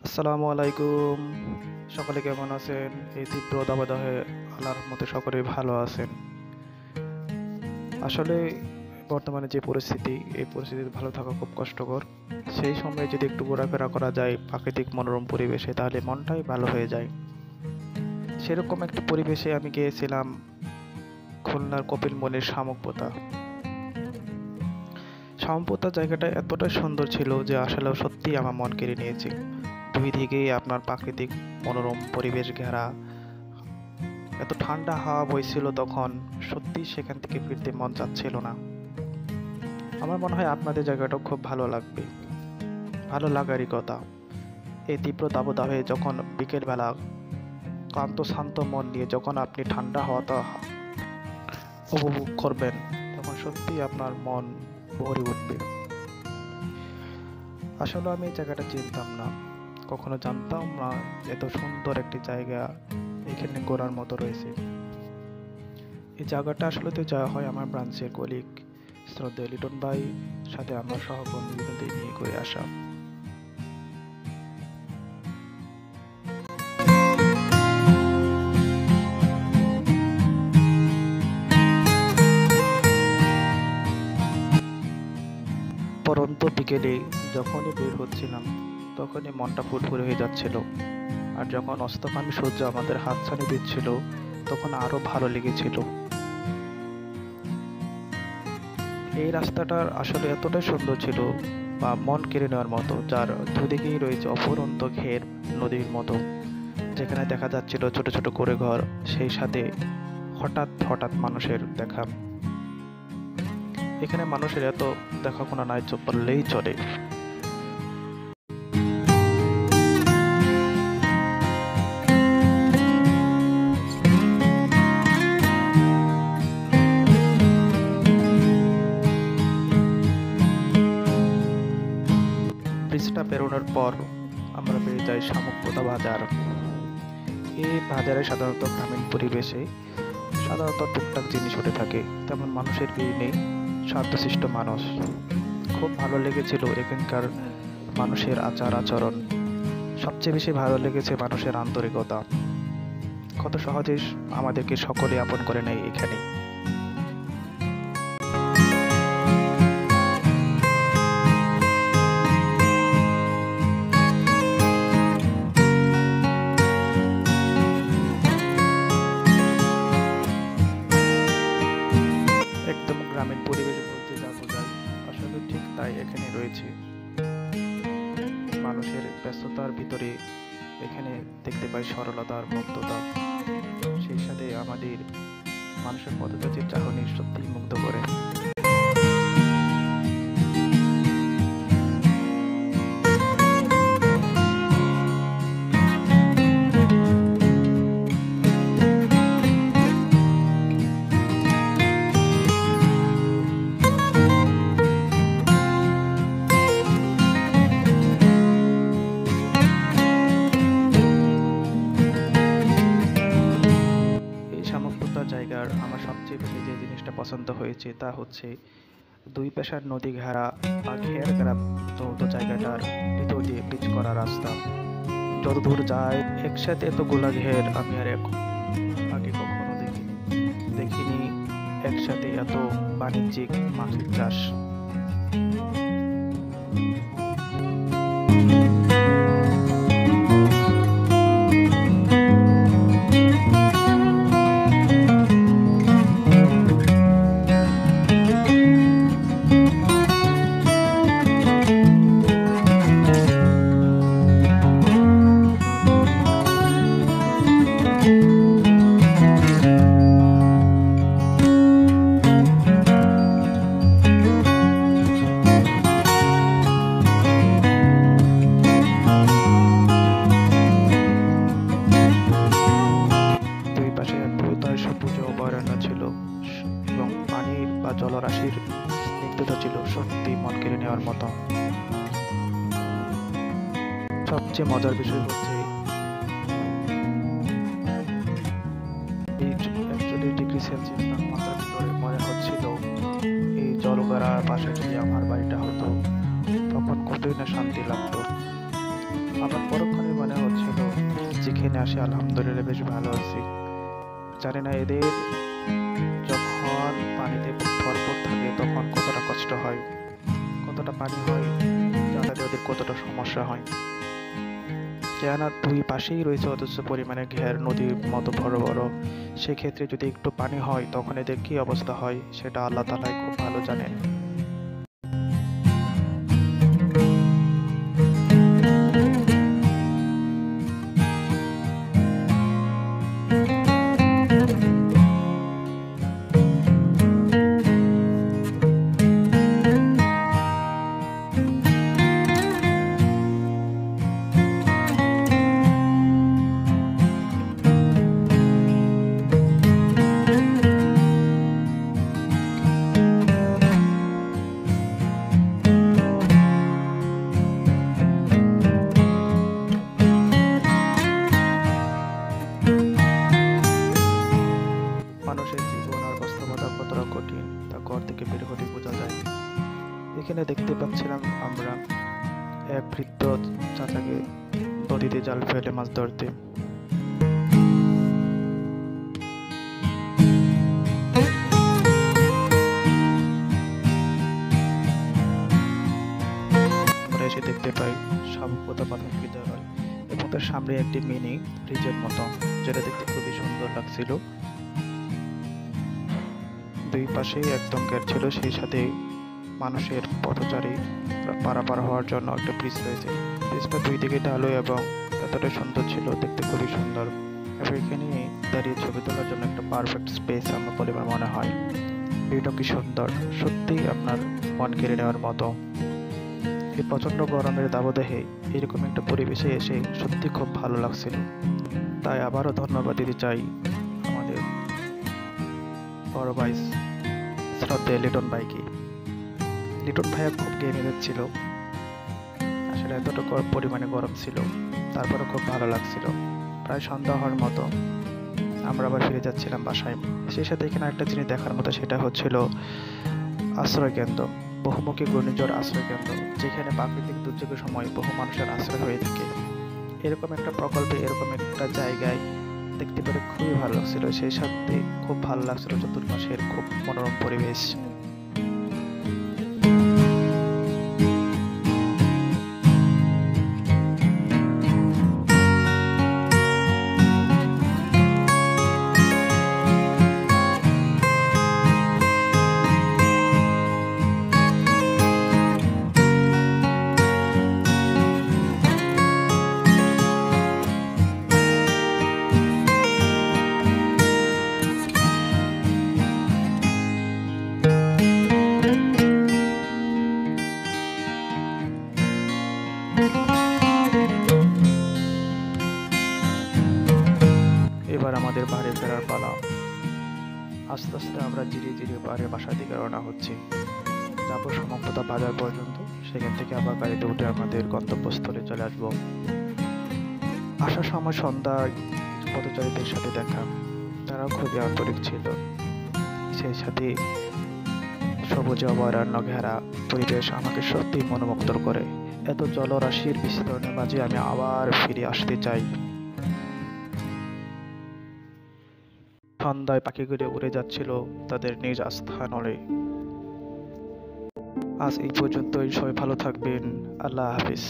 আসসালামু আলাইকুম। সকলে কেমন আছেন? এই তীব্র দাবদাহে আল্লাহর রহমতে সকলেই ভালো আছেন। আসলে বর্তমানে যে পরিস্থিতি, এই পরিস্থিতিতে ভালো থাকা খুব কষ্টকর। সেই সময়ে যদি একটু ঘোরাফেরা করা যায় প্রাকৃতিক মনোরম পরিবেশে, তাহলে মনটাই ভালো হয়ে যায়। সেরকম একটি পরিবেশে আমি গিয়েছিলাম খুলনার কপিলমুনির শামুকপোতা। শামুকপোতা জায়গাটা এতটাই সুন্দর ছিল যে আসলে সত্যিই আমার মন কেড়ে নিয়েছে। দুই দিকেই আপনার প্রাকৃতিক মনোরম পরিবেশ ঘেরা, এত ঠান্ডা হাওয়া বইছিল তখন, সত্যি সেখান থেকে ফিরতে মন চাচ্ছিল না। আমার মনে হয় আপনাদের জায়গাটাও খুব ভালো লাগবে, ভালো লাগারই কথা। এই তীব্র দাবদাহে যখন বিকেলবেলা ক্লান্ত শান্ত মন নিয়ে যখন আপনি ঠান্ডা হাওয়াটা উপভোগ করবেন, তখন সত্যি আপনার মন ভরে উঠবে। আসলে আমি এই জায়গাটা চিনতাম না, কখনো জানতাম না এত সুন্দর একটি জায়গা এখানে ঘোরার মতো রয়েছে। এই জায়গাটা আসলে তো যাওয়া হয় আমার ব্রাঞ্চের কলিগ শ্রদ্ধেয় লিটন ভাই সাথে আমার সহকর্মীদের নিয়ে করে আসা। পরন্ত বিকেলে যখনই বের হচ্ছিলাম তখনই মনটা ফুরফুরে হয়ে যাচ্ছিল, আর যখন অস্তগামী সূর্য আমাদের হাতছানি দিচ্ছিল তখন আরো ভালো লেগেছিল। এই রাস্তাটার আসলে এতটাই সুন্দর ছিল বা মন কেড়ে নেওয়ার মতো, যার দুদিকেই রয়েছে অফুরন্ত ঘের নদীর মতো, যেখানে দেখা যাচ্ছিল ছোট ছোট করে ঘর, সেই সাথে হঠাৎ হঠাৎ মানুষের দেখা। এখানে মানুষের এত দেখা কোনো নাই বললেই চলে। ব্রিজটা পেরোনোর পর আমরা পেয়ে যাই শামুকপোতা বাজার। এই বাজারে সাধারণত গ্রামীণ পরিবেশে সাধারণত টুকটাক জিনিস উঠে থাকে, তেমন মানুষের ভিড় নেই, শান্তশিষ্ট মানুষ। খুব ভালো লেগেছিল এখানকার মানুষের আচার আচরণ। সবচেয়ে বেশি ভালো লেগেছে মানুষের আন্তরিকতা, কত সহজেই আমাদেরকে সকলে আপন করে নেয় এখানে। একদম গ্রামীণ পরিবেশ বলতে যা বোঝায় আসলে ঠিক তাই এখানে রয়েছে। মানুষের ব্যস্ততার ভিতরে এখানে দেখতে পাই সরলতার মুগ্ধতা, সেই সাথে আমাদের মানুষের পদযাত্রীর চাহনি সত্যিই মুগ্ধ করে। এই শামুকপোতা জায়গার আমার সবচেয়ে বেশি যে জিনিসটা পছন্দ হয়েছে তা হচ্ছে দুই পেশার নদী ঘেরা বা ঘের ঘেরা তো জায়গাটার ভিতর দিয়ে পিচ করা রাস্তা, যত দূর যায় একসাথে এতগুলা ঘের আমি আর আগে কখনো দেখিনি একসাথে এত বাণিজ্যিক মাছের চাষ। দুই পাশে বহুতল সবুজ অভয়ারণ্য ছিল এবং পানির বা জলরাশির স্নিগ্ধতা ছিল সত্যি মন কেড়ে নেওয়ার মতো। সবচেয়ে মজার বিষয় হচ্ছে এই 41°C তাপমাত্রার ভিতরে মনে হচ্ছিল এই জলধারার পাশে যদি আমার বাড়িটা হতো তখন কতই না শান্তি লাগতো। আবার আমার পরক্ষণে মনে হচ্ছিল যেখানে আসে আলহামদুলিল্লাহ বেশ ভালো আছি। জানি না এদের যখন পানিতে ভরপুর থাকে তখন কতটা কষ্ট হয়, কতটা পানি হয়, যাতায়াতে ওদের কতটা সমস্যা হয়। কেননা দুই পাশেই রয়েছে অথচ পরিমাণে ঘের নদীর মতো বড় বড়, সেক্ষেত্রে যদি একটু পানি হয় তখন এদের কি অবস্থা হয় সেটা আল্লাহ তাআলাই খুব ভালো জানেন। মানুষের জীবন আর বাস্তবতা কতটা কঠিন তা ঘর থেকে বের হতে বোঝা যায়। এখানে দেখতে পাচ্ছিলাম আমরা এক বৃদ্ধ চাচাকে নদীতে জাল ফেলে মাছ ধরতে। আমরা এসে দেখতে পাই শামুকতা পাথর কেটে হয় এবং তার সামনে একটি মিনি ব্রিজের মতো, যেটা দেখতে খুবই সুন্দর লাগছিল। দুই পাশেই একদম ঘের ছিল, সেই সাথে মানুষের পথচারী পারাপার হওয়ার জন্য একটা ব্রিজ রয়েছে। ব্রিজটা দুই দিকে ঢালু এবং এতটা সুন্দর ছিল, দেখতে খুবই সুন্দর। এবং এখানে দাঁড়িয়ে ছবি তোলার জন্য একটা পারফেক্ট স্পেস আমার বলে আমার মনে হয়। ভিউটা কি সুন্দর, সত্যিই আপনার মন কেড়ে নেওয়ার মতো। এই প্রচণ্ড গরমের দাবদাহে এরকম একটা পরিবেশে এসে সত্যি খুব ভালো লাগছিল। তাই আবারও ধন্যবাদ দিতে চাই আমাদের বড় ভাই শ্রদ্ধেয় লিটন ভাইকে। লিটন ভাইয়া খুব গেমে যাচ্ছিল, আসলে এতটা পরিমাণে গরম ছিল, তারপরে খুব ভালো লাগছিল। প্রায় সন্ধ্যা হওয়ার মতো আমরা আবার ফিরে যাচ্ছিলাম বাসায়। সেই সাথে এখানে একটা জিনিস দেখার মতো, সেটা হচ্ছিল আশ্রয়কেন্দ্র, বহুমুখী ঘূর্ণিঝড় আশ্রয়কেন্দ্র, যেখানে প্রাকৃতিক দুর্যোগের সময় বহু মানুষের আশ্রয় হয়ে থাকে। এরকম একটা প্রকল্পে, এরকম একটা জায়গায় দেখতে পেরে খুবই ভালো লাগছিল। সেই সাথে খুব ভালো লাগছিল চতুর্পাশের খুব মনোরম পরিবেশ। এবার আমাদের বাড়ি ফেরার পালা। আস্তে আস্তে আমরা ধীরে ধীরে বাসার দিকে রওনা হচ্ছি। যাবো সমপতা বাজার পর্যন্ত, সেখান থেকে আবার গাড়িতে উঠে আমাদের গন্তব্যস্থলে চলে আসবো। আসার সময় সন্ধ্যায় পথচারীদের সাথে দেখা, তারাও খুবই আন্তরিক ছিল। সেই সাথে সবুজে অভয়ারণ্য ঘেরা পরিবেশ আমাকে সত্যি মনোমুগ্ধ করে। এত জলরাশির বিস্তরণের মাঝে আমি আবার ফিরে আসতে চাই। সন্ধ্যায় পাখিগুলো উড়ে যাচ্ছিল তাদের নিজ আস্থানলে। আজ এই পর্যন্তই, সবাই ভালো থাকবেন। আল্লাহ হাফিজ।